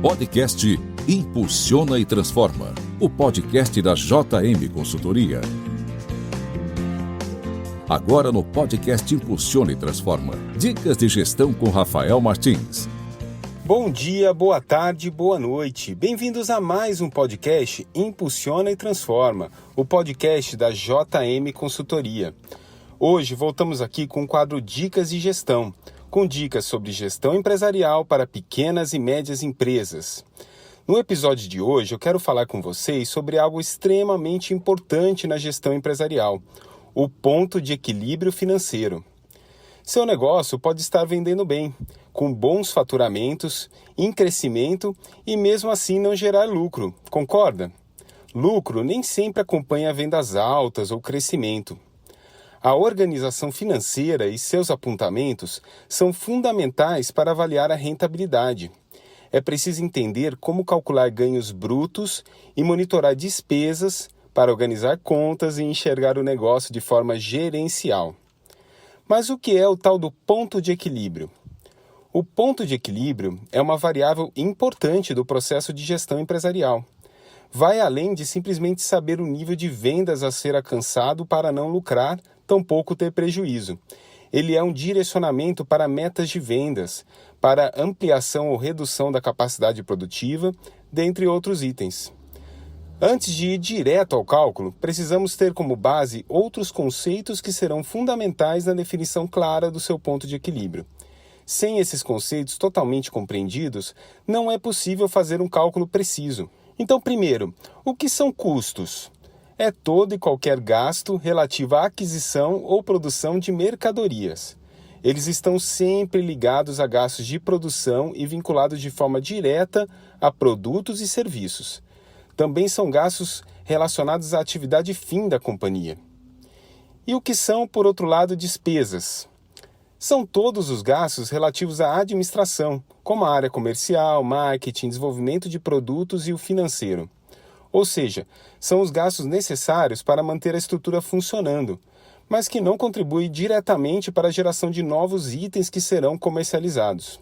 Podcast Impulsiona e Transforma, o podcast da JM Consultoria. Agora no podcast Impulsiona e Transforma, dicas de gestão com Rafael Martins. Bom dia, boa tarde, boa noite. Bem-vindos a mais um podcast Impulsiona e Transforma, o podcast da JM Consultoria. Hoje voltamos aqui com o quadro Dicas de Gestão, com dicas sobre gestão empresarial para pequenas e médias empresas. No episódio de hoje eu quero falar com vocês sobre algo extremamente importante na gestão empresarial, o ponto de equilíbrio financeiro. Seu negócio pode estar vendendo bem, com bons faturamentos, em crescimento e mesmo assim não gerar lucro, concorda? Lucro nem sempre acompanha vendas altas ou crescimento. A organização financeira e seus apontamentos são fundamentais para avaliar a rentabilidade. É preciso entender como calcular ganhos brutos e monitorar despesas para organizar contas e enxergar o negócio de forma gerencial. Mas o que é o tal do ponto de equilíbrio? O ponto de equilíbrio é uma variável importante do processo de gestão empresarial. Vai além de simplesmente saber o nível de vendas a ser alcançado para não lucrar, tampouco ter prejuízo. Ele é um direcionamento para metas de vendas, para ampliação ou redução da capacidade produtiva, dentre outros itens. Antes de ir direto ao cálculo, precisamos ter como base outros conceitos que serão fundamentais na definição clara do seu ponto de equilíbrio. Sem esses conceitos totalmente compreendidos, não é possível fazer um cálculo preciso. Então, primeiro, o que são custos? É todo e qualquer gasto relativo à aquisição ou produção de mercadorias. Eles estão sempre ligados a gastos de produção e vinculados de forma direta a produtos e serviços. Também são gastos relacionados à atividade fim da companhia. E o que são, por outro lado, despesas? São todos os gastos relativos à administração, como a área comercial, marketing, desenvolvimento de produtos e o financeiro. Ou seja, são os gastos necessários para manter a estrutura funcionando, mas que não contribuem diretamente para a geração de novos itens que serão comercializados.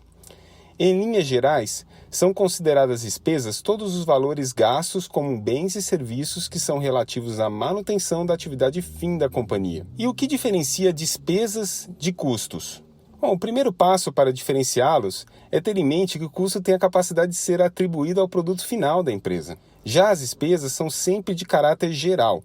Em linhas gerais, são consideradas despesas todos os valores gastos como bens e serviços que são relativos à manutenção da atividade fim da companhia. E o que diferencia despesas de custos? Bom, o primeiro passo para diferenciá-los é ter em mente que o custo tem a capacidade de ser atribuído ao produto final da empresa. Já as despesas são sempre de caráter geral,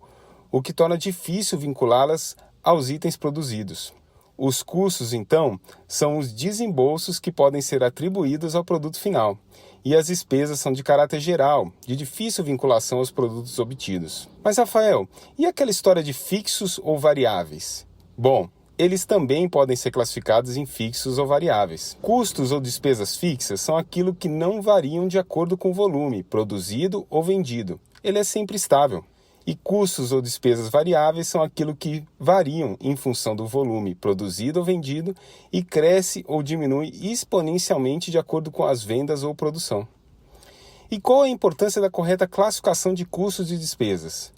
o que torna difícil vinculá-las aos itens produzidos. Os custos, então, são os desembolsos que podem ser atribuídos ao produto final, e as despesas são de caráter geral, de difícil vinculação aos produtos obtidos. Mas, Rafael, e aquela história de fixos ou variáveis? Bom, eles também podem ser classificados em fixos ou variáveis. Custos ou despesas fixas são aquilo que não variam de acordo com o volume produzido ou vendido. Ele é sempre estável. E custos ou despesas variáveis são aquilo que variam em função do volume produzido ou vendido e cresce ou diminui exponencialmente de acordo com as vendas ou produção. E qual a importância da correta classificação de custos e despesas?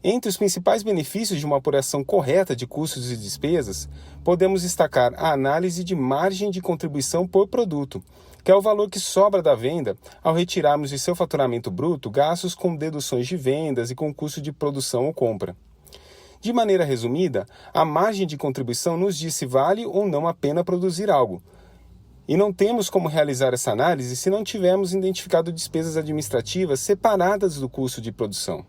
Entre os principais benefícios de uma apuração correta de custos e despesas, podemos destacar a análise de margem de contribuição por produto, que é o valor que sobra da venda ao retirarmos de seu faturamento bruto gastos com deduções de vendas e com custo de produção ou compra. De maneira resumida, a margem de contribuição nos diz se vale ou não a pena produzir algo. E não temos como realizar essa análise se não tivermos identificado despesas administrativas separadas do custo de produção.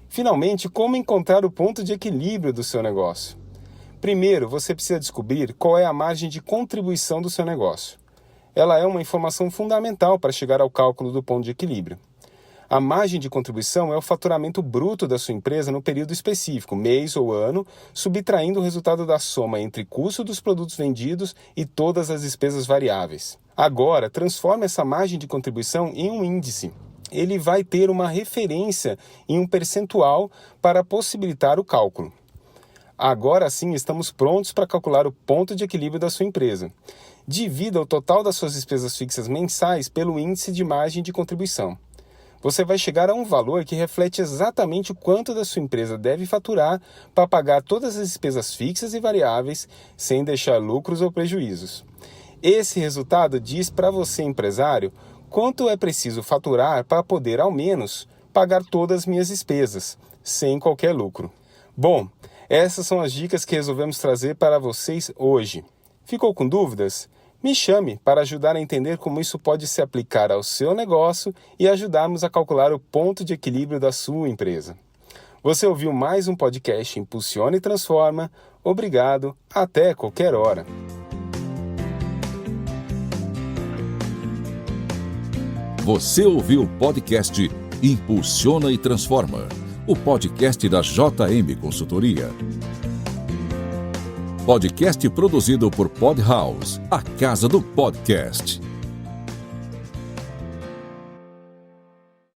Finalmente, como encontrar o ponto de equilíbrio do seu negócio? Primeiro, você precisa descobrir qual é a margem de contribuição do seu negócio. Ela é uma informação fundamental para chegar ao cálculo do ponto de equilíbrio. A margem de contribuição é o faturamento bruto da sua empresa no período específico, mês ou ano, subtraindo o resultado da soma entre custo dos produtos vendidos e todas as despesas variáveis. Agora, transforme essa margem de contribuição em um índice. Ele vai ter uma referência em um percentual para possibilitar o cálculo. Agora sim, estamos prontos para calcular o ponto de equilíbrio da sua empresa. Divida o total das suas despesas fixas mensais pelo índice de margem de contribuição. Você vai chegar a um valor que reflete exatamente o quanto da sua empresa deve faturar para pagar todas as despesas fixas e variáveis sem deixar lucros ou prejuízos. Esse resultado diz para você, empresário, quanto é preciso faturar para poder, ao menos, pagar todas as minhas despesas, sem qualquer lucro. Bom, essas são as dicas que resolvemos trazer para vocês hoje. Ficou com dúvidas? Me chame para ajudar a entender como isso pode se aplicar ao seu negócio e ajudarmos a calcular o ponto de equilíbrio da sua empresa. Você ouviu mais um podcast Impulsiona e Transforma. Obrigado, até qualquer hora. Você ouviu o podcast Impulsiona e Transforma, o podcast da JM Consultoria. Podcast produzido por Podhouse, a casa do podcast.